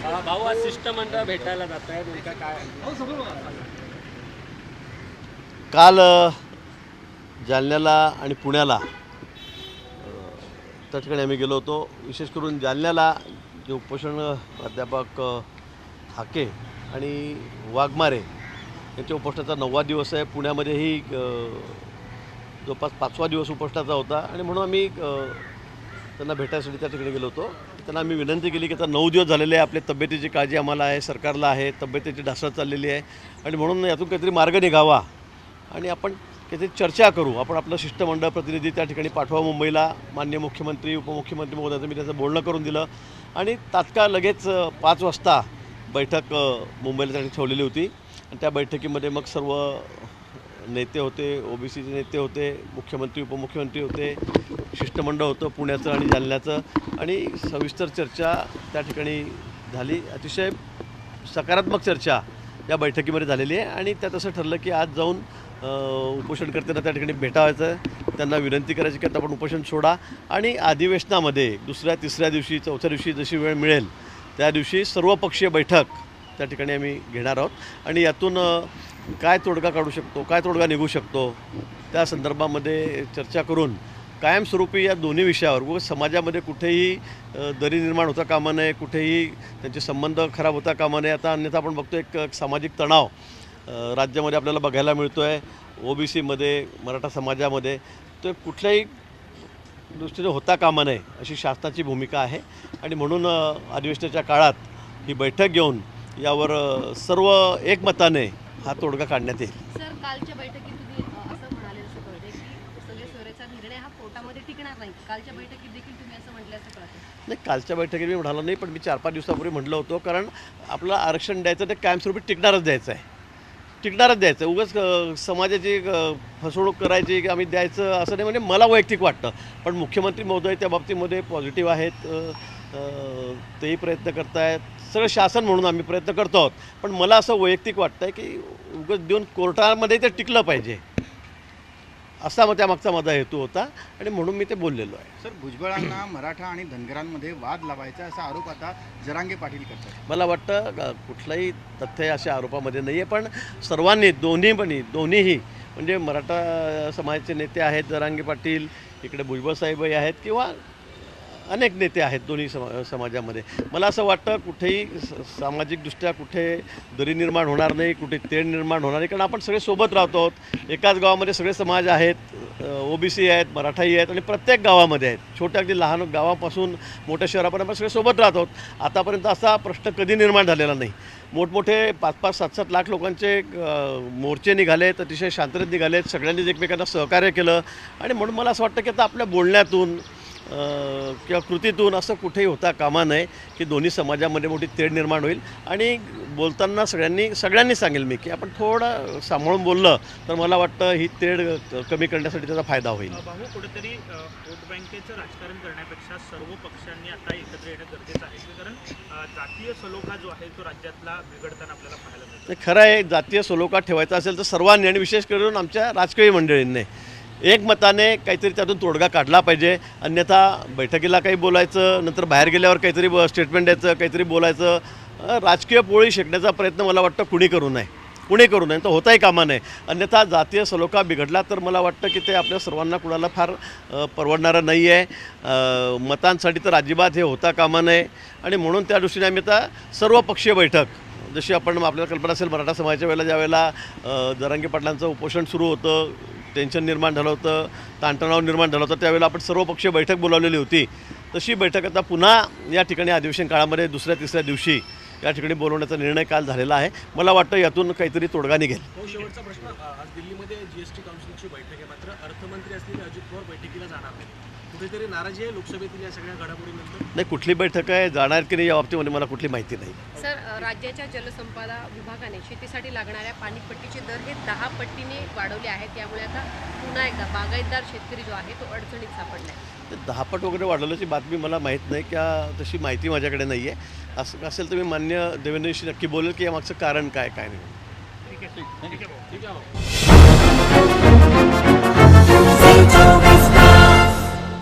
भाऊ आज शिष्टमंडळ भेटायला जात आहे नेमका काय? काल जालन्याला आणि पुण्याला त्या ठिकाणी आम्ही गेलो होतो. विशेष करून जालन्याला जे उपोषण प्राध्यापक हाके आणि वाघमारे यांच्या उपोषणाचा 9वा दिवस आहे. पुण्यामध्येही जवळपास 5वा दिवस उपोषणाचा होता आणि म्हणून आम्ही त्यांना भेटायसाठी त्या ठिकाणी गेलो होतो. त्यांना आम्ही विनंती केली की आता 9 दिवस झालेले आहे, आपल्या तब्येतीची काळजी आम्हाला आहे, सरकारला आहे, तब्येतीची ढासळत चाललेली आहे आणि म्हणून यातून काहीतरी मार्ग निघावा आणि आपण काहीतरी चर्चा करू. आपण आपलं शिष्टमंडळ प्रतिनिधी त्या ठिकाणी पाठवा मुंबईला. माननीय मुख्यमंत्री उपमुख्यमंत्री महोदयाचं मी त्याचं बोलणं करून दिलं आणि तात्काळ लगेच 5 वाजता बैठक मुंबईला त्या ठिकाणी ठेवलेली होती आणि त्या बैठकीमध्ये मग सर्व नेते होते, ओबीसीचे नेते होते, मुख्यमंत्री उपमुख्यमंत्री होते, शिष्टमंडळ होतं पुण्याचं आणि जालन्याचं आणि सविस्तर चर्चा त्या ठिकाणी झाली. अतिशय सकारात्मक चर्चा या बैठकीमध्ये झालेली आहे आणि त्यात असं ठरलं की आज जाऊन उपोषणकर्त्यांना त्या ठिकाणी भेटावायचं, त्यांना विनंती करायची की आता आपण उपोषण सोडा आणि अधिवेशनामध्ये दुसऱ्या तिसऱ्या दिवशी चौथ्या दिवशी जशी वेळ मिळेल त्या दिवशी सर्वपक्षीय बैठक त्या ठिकाणी आम्ही घेणार आहोत आणि यातून काय तोडगा काढू शकतो, काय तोडगा निघू शकतो त्या संदर्भामध्ये चर्चा करून कायमस्वरूपी या दोन्ही विषयावर व समाजामध्ये कुठेही दरी निर्माण होता कामा नये, कुठेही त्यांचे संबंध खराब होता कामा नये. आता अन्यथा आपण बघतो एक सामाजिक तणाव राज्यामध्ये आपल्याला बघायला मिळतो आहे, ओबीसीमध्ये, मराठा समाजामध्ये. तर कुठल्याही दृष्टीने होता कामा नये अशी शासनाची भूमिका आहे आणि म्हणून अधिवेशनाच्या काळात ही बैठक घेऊन यावर सर्व एकमताने हा तोडगा काढण्यात येईल. सर, कालच्या बैठकीत तुम्ही असं म्हणाले असं कळते की सगळे सोयरेचा निर्णय हा कोर्टामध्ये टिकणार नाही. कालच्या बैठकीत देखील तुम्ही असं म्हटलं असं कळतं? नाही, कालच्या बैठकीत मी म्हणालो नाही, पण मी 4-5 दिवसापूर्वी म्हटलं होतं कारण आपलं आरक्षण द्यायचं ते कायमस्वरूपी टिकणारच द्यायचं आहे, टिकणारच द्यायचं. उगाच समाजाची फसवणूक करायची की आम्ही द्यायचं असं नाही. म्हणजे मला वैयक्तिक वाटतं, पण मुख्यमंत्री महोदय त्या बाबतीमध्ये पॉझिटिव्ह आहेत, तेही प्रयत्न करत आहेत, सगळं शासन म्हणून आम्ही प्रयत्न करतो आहोत. पण मला असं वैयक्तिक वाटतं आहे की उगाच देऊन कोर्टामध्ये ते टिकलं पाहिजे असा मग त्यामागचा माझा हेतू होता आणि म्हणून मी ते बोललेलो आहे. सर, भुजबळांना मराठा आणि धनगरांमध्ये वाद लावायचा असा आरोप आता जरांगे पाटील करतात. मला वाटतं कुठलाही तथ्य अशा आरोपामध्ये नाही आहे, पण सर्वांनी दोन्हीही म्हणजे मराठा समाजाचे नेते आहेत जरांगे पाटील, इकडे भुजबळ साहेबही आहेत किंवा अनेक नेते आहेत दोन्ही समाजामध्ये. मला असं वाटतं कुठेही सामाजिकदृष्ट्या कुठे दरी निर्माण होणार नाही, कुठे तेढ निर्माण होणार नाही, कारण आपण सगळे सोबत राहतो आहोत. एकाच गावामध्ये सगळे समाज आहेत, ओबीसी आहेत, मराठाही आहेत आणि प्रत्येक गावामध्ये आहेत. छोट्या अगदी लहान गावापासून मोठ्या शहरापर्यंत आपण सगळे सोबत राहत आहोत. आतापर्यंत असा प्रश्न कधी निर्माण झालेला नाही. मोठमोठे 5-5, 7-7 लाख लोकांचे मोर्चे निघालेत, अतिशय शांततेत निघालेत, सगळ्यांनीच एकमेकांना सहकार्य केलं आणि म्हणून मला असं वाटतं की आता आपल्या बोलण्यातून किंवा कृतीतून असं कुठेही होता कामा नये की दोन्ही समाजामध्ये मोठी तेढ निर्माण होईल. आणि बोलताना सगळ्यांनी सांगेल मी की आपण थोडं सांभाळून बोललं तर मला वाटतं ही तेढ कमी करण्यासाठी त्याचा फायदा होईल. भाऊ, कुठेतरी वोट बँकेचं राजकारण करण्यापेक्षा सर्व पक्षांनी आता एकत्र येणं गरजेचं आहे, कारण जातीय सलोखा जो आहे तो राज्यातला बिघडताना आपल्याला पाहायला मिळतो. खरं आहे, जातीय सलोखा ठेवायचा असेल तर सर्वांनी आणि विशेष करून आमच्या राजकीय मंडळींनी एकमताने काहीतरी त्यातून तोडगा काढला पाहिजे. अन्यथा बैठकीला काही बोलायचं, नंतर बाहेर गेल्यावर काहीतरी स्टेटमेंट द्यायचं, काहीतरी बोलायचं, राजकीय पोळी शेकण्याचा प्रयत्न मला वाटतं कुणी करू नये, तर होताही कामा नये. अन्यथा जातीय सलोखा बिघडला तर मला वाटतं की ते आपल्या सर्वांना कुणाला फार परवडणारं नाही आहे. मतांसाठी तर अजिबात हे होता कामा नये आणि म्हणून त्या दृष्टीने आम्ही आता सर्वपक्षीय बैठक, जशी आपण आपल्याला कल्पना असेल मराठा समाजाच्या वेळेला ज्यावेळेला जरांगे पाटलांचं उपोषण सुरू होतं, टेन्शन निर्माण झालं होतं, ताणतणाव निर्माण झाला होता, त्यावेळेला आपण सर्वपक्षीय बैठक बोलावलेली होती. तशी बैठक आता पुन्हा या ठिकाणी अधिवेशन काळामध्ये दुसऱ्या तिसऱ्या दिवशी या ठिकाणी बोलवण्याचा निर्णय काल झालेला आहे. मला वाटतं यातून काहीतरी तोडगा निघेल. शेवटचा प्रश्न, आज दिल्लीमध्ये जीएसटी काउन्सिलची बैठक आहे, मात्र अर्थमंत्री असलेले अजित पवार बैठकीला जाणार नाही. कुठेतरी नाराजी आहे लोकसभेतील या सगळ्या घडामोडीनंतर? नाही, कुठली बैठक आहे, जाणार की नाही या बाबतीमध्ये मला कुठली माहिती नाही. सर, राज्याच्या जलसंपदा विभागाने शेतीसाठी लागणाऱ्या पाणीपट्टीचे दर हे 10 पटीने वाढवले आहेत. त्यामुळे आता पुन्हा एकदा बागायतदार शेतकरी जो आहे तो अडचणीत सापडला आहे. 10 पट वगैरे वाढवल्याची बातमी मला माहीत नाही, किंवा तशी माहिती माझ्याकडे नाही आहे. असं असेल तर मी मान्य देवेंद्रशी नक्की बोलेल की यामागचं कारण काय नाही. ठीक आहे भाऊ.